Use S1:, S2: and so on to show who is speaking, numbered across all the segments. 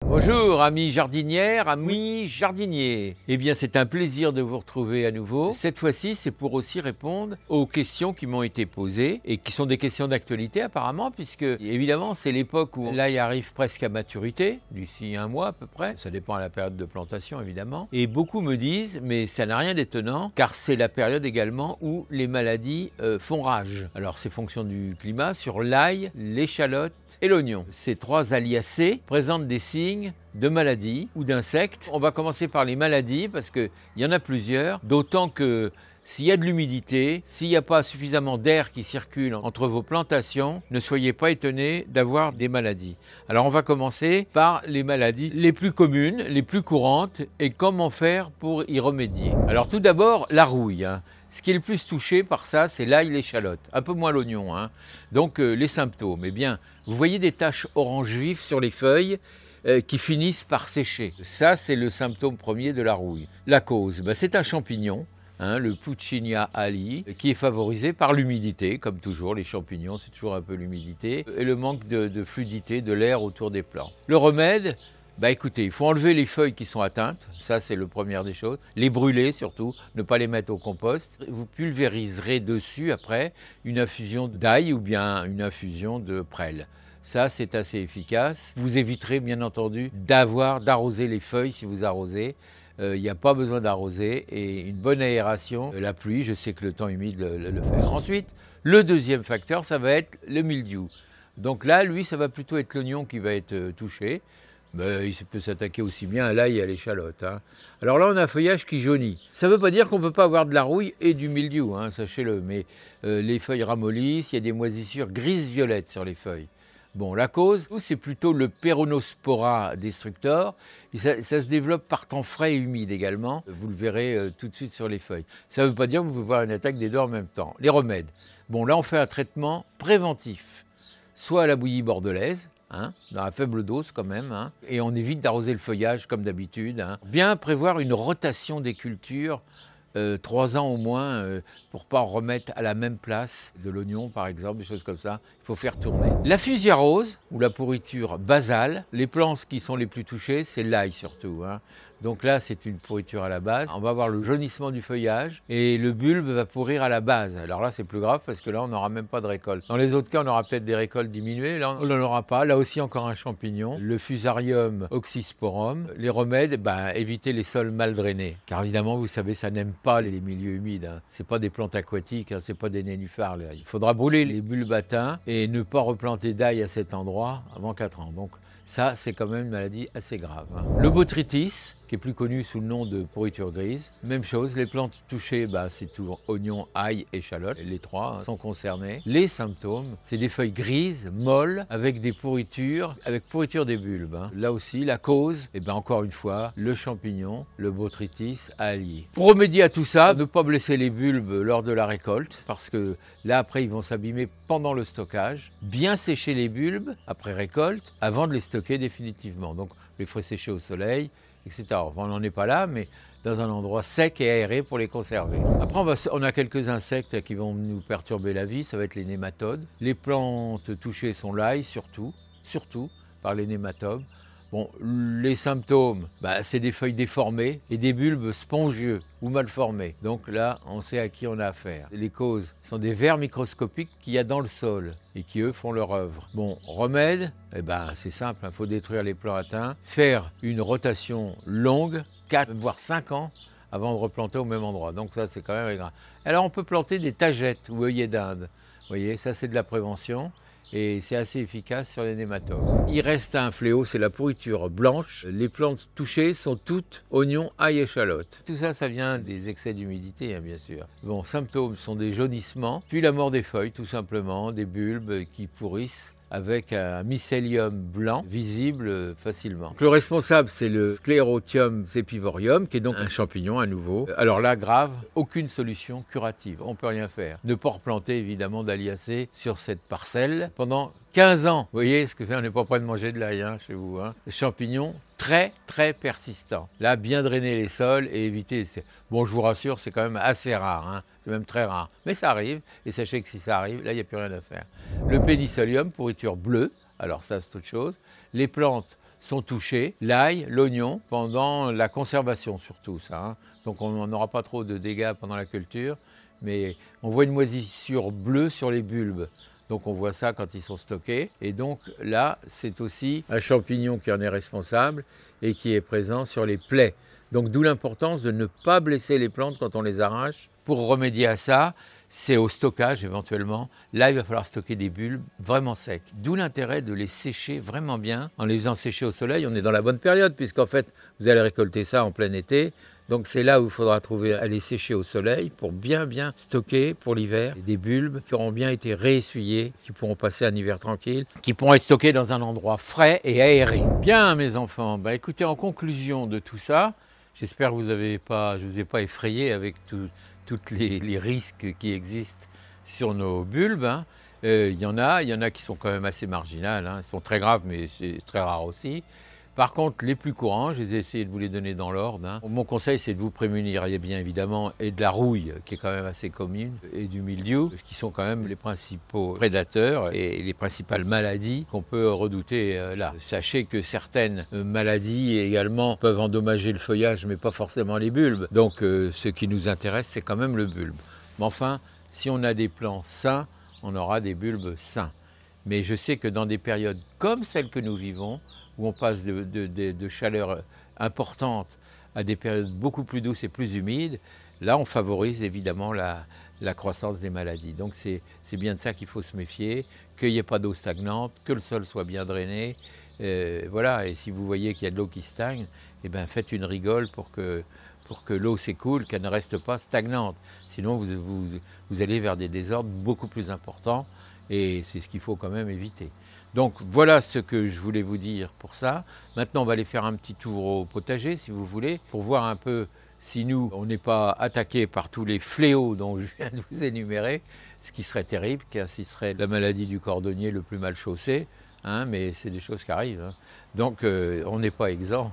S1: Bonjour amis jardinières, amis jardiniers. Eh bien c'est un plaisir de vous retrouver à nouveau. Cette fois-ci c'est pour aussi répondre aux questions qui m'ont été posées et qui sont des questions d'actualité apparemment, puisque évidemment c'est l'époque où l'ail arrive presque à maturité, d'ici un mois à peu près. Ça dépend à la période de plantation évidemment. Et beaucoup me disent mais ça n'a rien d'étonnant car c'est la période également où les maladies font rage. Alors c'est fonction du climat sur l'ail, l'échalote et l'oignon. Ces trois aliacées présentent des signes de maladies ou d'insectes. On va commencer par les maladies parce qu'il y en a plusieurs, d'autant que s'il y a de l'humidité, s'il n'y a pas suffisamment d'air qui circule entre vos plantations, ne soyez pas étonnés d'avoir des maladies. Alors on va commencer par les maladies les plus communes, les plus courantes et comment faire pour y remédier. Alors tout d'abord, la rouille. Ce qui est le plus touché par ça, c'est l'ail, l'échalote, un peu moins l'oignon. Donc les symptômes, eh bien, vous voyez des taches orange vif sur les feuilles qui finissent par sécher. Ça, c'est le symptôme premier de la rouille. La cause, c'est un champignon, le Puccinia alii, qui est favorisé par l'humidité, comme toujours, les champignons, c'est toujours un peu l'humidité, et le manque de fluidité de l'air autour des plants. Le remède, écoutez, il faut enlever les feuilles qui sont atteintes, ça c'est la première des choses, les brûler surtout, ne pas les mettre au compost. Vous pulvériserez dessus après une infusion d'ail ou bien une infusion de prêle. Ça c'est assez efficace. Vous éviterez bien entendu d'arroser les feuilles si vous arrosez. Il n'y a pas besoin d'arroser et une bonne aération, la pluie, je sais que le temps humide le fait. Ensuite, le deuxième facteur, ça va être le mildiou. Donc là, lui, ça va plutôt être l'oignon qui va être touché. Il peut s'attaquer aussi bien à l'ail et à l'échalote. Alors là, on a un feuillage qui jaunit. Ça ne veut pas dire qu'on ne peut pas avoir de la rouille et du mildiou, sachez-le. Mais les feuilles ramollissent, il y a des moisissures grises-violettes sur les feuilles. Bon, la cause, c'est plutôt le Peronospora destructor. Et ça se développe par temps frais et humide également. Vous le verrez tout de suite sur les feuilles. Ça ne veut pas dire que vous pouvez avoir une attaque des deux en même temps. Les remèdes. Bon, là, on fait un traitement préventif. Soit à la bouillie bordelaise, dans la faible dose quand même, et on évite d'arroser le feuillage comme d'habitude. Bien prévoir une rotation des cultures, 3 ans au moins, pour ne pas remettre à la même place de l'oignon par exemple, des choses comme ça, il faut faire tourner. La fusiarose, ou la pourriture basale, les plantes qui sont les plus touchées, c'est l'ail surtout. Donc là, c'est une pourriture à la base. On va avoir le jaunissement du feuillage et le bulbe va pourrir à la base. Alors là, c'est plus grave parce que là, on n'aura même pas de récolte. Dans les autres cas, on aura peut-être des récoltes diminuées. Là, on n'en aura pas. Là aussi, encore un champignon. Le Fusarium oxysporum. Les remèdes, éviter les sols mal drainés. Car évidemment, vous savez, ça n'aime pas les milieux humides. C'est pas des plantes aquatiques, c'est pas des nénuphars. Il faudra brûler les bulbes atteints et ne pas replanter d'ail à cet endroit avant 4 ans. Donc ça, c'est quand même une maladie assez grave. Le botrytis, qui est plus connu sous le nom de pourriture grise. Même chose, les plantes touchées, c'est tout oignon, ail, échalote. Les trois sont concernés. Les symptômes, c'est des feuilles grises, molles, avec des pourritures, avec pourriture des bulbes. Là aussi, la cause, encore une fois, le champignon, le botrytis alii. Pour remédier à tout ça, ne pas blesser les bulbes lors de la récolte, parce que là, après, ils vont s'abîmer pendant le stockage. Bien sécher les bulbes après récolte, avant de les stocker définitivement. Donc, les ferez sécher au soleil, etc. On n'en est pas là, mais dans un endroit sec et aéré pour les conserver. Après, on a quelques insectes qui vont nous perturber la vie, ça va être les nématodes. Les plantes touchées sont l'ail, surtout par les nématodes. Bon, les symptômes, c'est des feuilles déformées et des bulbes spongieux ou mal formés. Donc là, on sait à qui on a affaire. Les causes sont des vers microscopiques qu'il y a dans le sol et qui, eux, font leur œuvre. Bon, remède, c'est simple, il faut détruire les plants atteints, faire une rotation longue, 4 voire 5 ans, avant de replanter au même endroit. Donc ça, c'est quand même grave. Alors, on peut planter des tagettes ou œillets d'Inde. Vous voyez, ça, c'est de la prévention. Et c'est assez efficace sur les nématodes. Il reste un fléau, c'est la pourriture blanche. Les plantes touchées sont toutes oignons, ail, échalote. Tout ça, ça vient des excès d'humidité, bien sûr. Bon, symptômes sont des jaunissements, puis la mort des feuilles, tout simplement, des bulbes qui pourrissent, avec un mycélium blanc visible facilement. Le responsable, c'est le Sclerotium sepivorium, qui est donc un champignon à nouveau. Alors là, grave, aucune solution curative, on ne peut rien faire. Ne pas replanter évidemment d'aliacées sur cette parcelle pendant 15 ans. Vous voyez ce que fait, on n'est pas prêt de manger de l'ail chez vous. Les champignons très persistants. Là, bien drainer les sols et éviter. Bon, je vous rassure, c'est quand même assez rare. C'est même très rare. Mais ça arrive. Et sachez que si ça arrive, là, il n'y a plus rien à faire. Le pénicillium, pourriture bleue, alors ça c'est autre chose. Les plantes sont touchées, l'ail, l'oignon, pendant la conservation surtout ça. Hein. Donc on n'aura pas trop de dégâts pendant la culture, mais on voit une moisissure bleue sur les bulbes. Donc on voit ça quand ils sont stockés. Et donc là, c'est aussi un champignon qui en est responsable et qui est présent sur les plaies. Donc d'où l'importance de ne pas blesser les plantes quand on les arrache. Pour remédier à ça, c'est au stockage éventuellement. Là, il va falloir stocker des bulbes vraiment secs. D'où l'intérêt de les sécher vraiment bien. En les faisant sécher au soleil, on est dans la bonne période puisqu'en fait, vous allez récolter ça en plein été. Donc c'est là où il faudra trouver à les sécher au soleil pour bien stocker pour l'hiver des bulbes qui auront bien été réessuyés, qui pourront passer un hiver tranquille, qui pourront être stockés dans un endroit frais et aéré. Bien mes enfants, écoutez, en conclusion de tout ça, j'espère que je ne vous ai pas effrayé avec tous les risques qui existent sur nos bulbes. Hein. Y en a qui sont quand même assez marginales, hein. Ils sont très graves mais c'est très rare aussi. Par contre, les plus courants, je les ai essayé de vous les donner dans l'ordre. Hein. Mon conseil, c'est de vous prémunir, bien évidemment, et de la rouille, qui est quand même assez commune, et du mildiou, qui sont quand même les principaux prédateurs et les principales maladies qu'on peut redouter là. Sachez que certaines maladies également peuvent endommager le feuillage, mais pas forcément les bulbes. Donc, ce qui nous intéresse, c'est quand même le bulbe. Mais enfin, si on a des plants sains, on aura des bulbes sains. Mais je sais que dans des périodes comme celles que nous vivons, où on passe de chaleur importante à des périodes beaucoup plus douces et plus humides, là on favorise évidemment la croissance des maladies. Donc c'est bien de ça qu'il faut se méfier, qu'il n'y ait pas d'eau stagnante, que le sol soit bien drainé. Voilà, et si vous voyez qu'il y a de l'eau qui stagne, eh bien faites une rigole pour que l'eau s'écoule, qu'elle ne reste pas stagnante. Sinon vous allez vers des désordres beaucoup plus importants et c'est ce qu'il faut quand même éviter. Donc voilà ce que je voulais vous dire pour ça. Maintenant on va aller faire un petit tour au potager si vous voulez, pour voir un peu si nous on n'est pas attaqués par tous les fléaux dont je viens de vous énumérer, ce qui serait terrible, car ce serait la maladie du cordonnier le plus mal chaussé, hein, mais c'est des choses qui arrivent. Hein. Donc on n'est pas exempt.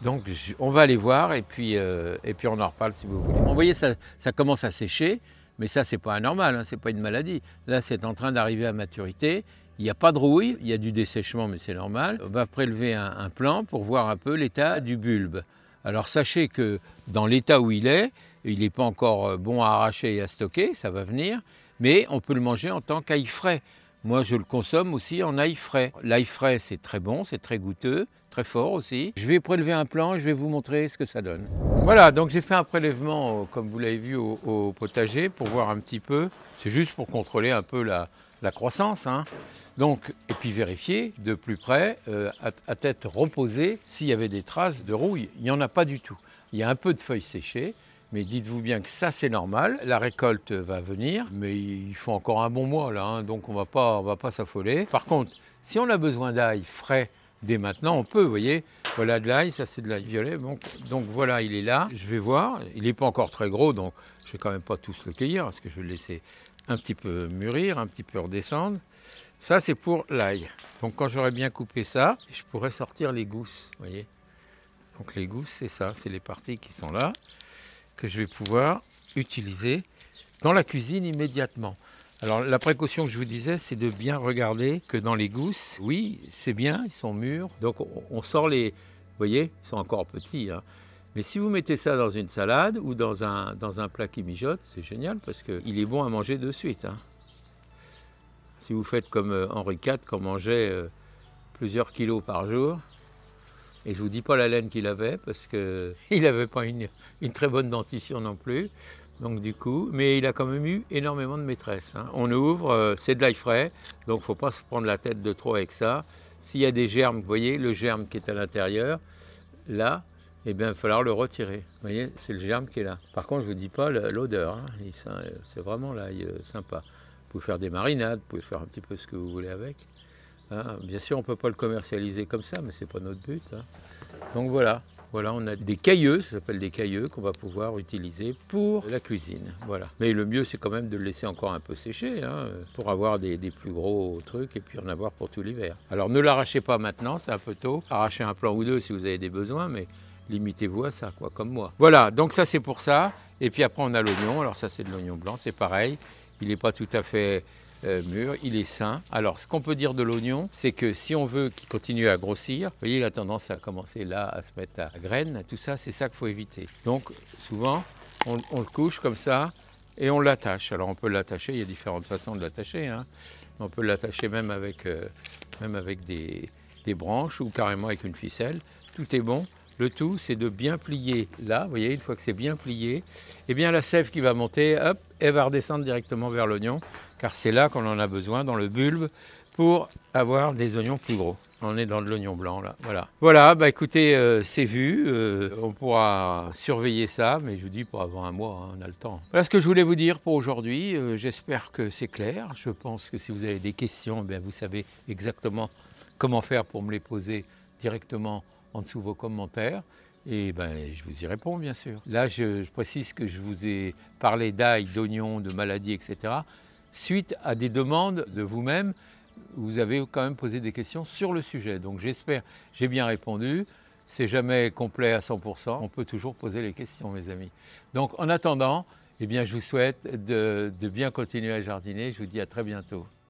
S1: Donc on va aller voir et puis on en reparle si vous voulez. Vous voyez, ça commence à sécher, mais ça c'est pas anormal, hein, c'est pas une maladie. Là c'est en train d'arriver à maturité. Il n'y a pas de rouille, il y a du dessèchement, mais c'est normal. On va prélever un plan pour voir un peu l'état du bulbe. Alors sachez que dans l'état où il n'est pas encore bon à arracher et à stocker, ça va venir, mais on peut le manger en tant qu'ail frais. Moi, je le consomme aussi en ail frais. L'ail frais, c'est très bon, c'est très goûteux, très fort aussi. Je vais prélever un plan, je vais vous montrer ce que ça donne. Voilà, donc j'ai fait un prélèvement, comme vous l'avez vu, au potager pour voir un petit peu. C'est juste pour contrôler un peu la croissance. Hein. Donc, et puis vérifier de plus près, à tête reposée, s'il y avait des traces de rouille. Il n'y en a pas du tout. Il y a un peu de feuilles séchées, mais dites-vous bien que ça c'est normal. La récolte va venir, mais il faut encore un bon mois là, hein, donc on va pas s'affoler. Par contre, si on a besoin d'ail frais dès maintenant, on peut, vous voyez. Voilà de l'ail, ça c'est de l'ail violet. Donc voilà, il est là. Je vais voir. Il n'est pas encore très gros, donc je ne vais quand même pas tous le cueillir, parce que je vais le laisser un petit peu mûrir, un petit peu redescendre. Ça, c'est pour l'ail. Donc, quand j'aurai bien coupé ça, je pourrai sortir les gousses, vous voyez. Donc, les gousses, c'est ça, c'est les parties qui sont là, que je vais pouvoir utiliser dans la cuisine immédiatement. Alors, la précaution que je vous disais, c'est de bien regarder que dans les gousses, oui, c'est bien, ils sont mûrs. Donc, on sort les, vous voyez, ils sont encore petits, hein. Mais si vous mettez ça dans une salade ou dans un plat qui mijote, c'est génial parce qu'il est bon à manger de suite. Hein. Si vous faites comme Henri IV, qui en mangeait plusieurs kilos par jour, et je ne vous dis pas la laine qu'il avait parce qu'il n'avait pas une très bonne dentition non plus. Donc du coup, mais il a quand même eu énormément de maîtresses. Hein. On ouvre, c'est de l'ail frais, donc il ne faut pas se prendre la tête de trop avec ça. S'il y a des germes, vous voyez, le germe qui est à l'intérieur, là, eh bien, il va falloir le retirer. Vous voyez, c'est le germe qui est là. Par contre, je ne vous dis pas l'odeur. Hein. C'est vraiment l'ail sympa. Vous pouvez faire des marinades, vous pouvez faire un petit peu ce que vous voulez avec. Hein. Bien sûr, on ne peut pas le commercialiser comme ça, mais ce n'est pas notre but. Hein. Donc voilà. Voilà, on a des cailleux, ça s'appelle des cailleux, qu'on va pouvoir utiliser pour la cuisine. Voilà. Mais le mieux, c'est quand même de le laisser encore un peu sécher, hein, pour avoir des plus gros trucs et puis en avoir pour tout l'hiver. Alors ne l'arrachez pas maintenant, c'est un peu tôt. Arrachez un plan ou deux si vous avez des besoins, mais limitez-vous à ça, quoi, comme moi. Voilà, donc ça c'est pour ça. Et puis après, on a l'oignon. Alors ça, c'est de l'oignon blanc, c'est pareil. Il n'est pas tout à fait mûr, il est sain. Alors ce qu'on peut dire de l'oignon, c'est que si on veut qu'il continue à grossir, vous voyez il a tendance à commencer là à se mettre à graines, tout ça c'est ça qu'il faut éviter. Donc souvent on le couche comme ça et on l'attache. Alors on peut l'attacher, il y a différentes façons de l'attacher, hein. On peut l'attacher même avec des branches ou carrément avec une ficelle, tout est bon. Le tout, c'est de bien plier là, vous voyez, une fois que c'est bien plié, eh bien la sève qui va monter, hop, elle va redescendre directement vers l'oignon, car c'est là qu'on en a besoin, dans le bulbe, pour avoir des oignons plus gros. On est dans de l'oignon blanc là, voilà. Voilà, bah écoutez, c'est vu, on pourra surveiller ça, mais je vous dis pour avant un mois, hein, on a le temps. Voilà ce que je voulais vous dire pour aujourd'hui, j'espère que c'est clair. Je pense que si vous avez des questions, eh bien, vous savez exactement comment faire pour me les poser directement en dessous de vos commentaires, et ben, je vous y réponds bien sûr. Là, je précise que je vous ai parlé d'ail, d'oignons, de maladies, etc. suite à des demandes de vous-même. Vous avez quand même posé des questions sur le sujet, donc j'espère que j'ai bien répondu. C'est jamais complet à 100%, on peut toujours poser les questions, mes amis. Donc en attendant, eh bien, je vous souhaite de bien continuer à jardiner, je vous dis à très bientôt.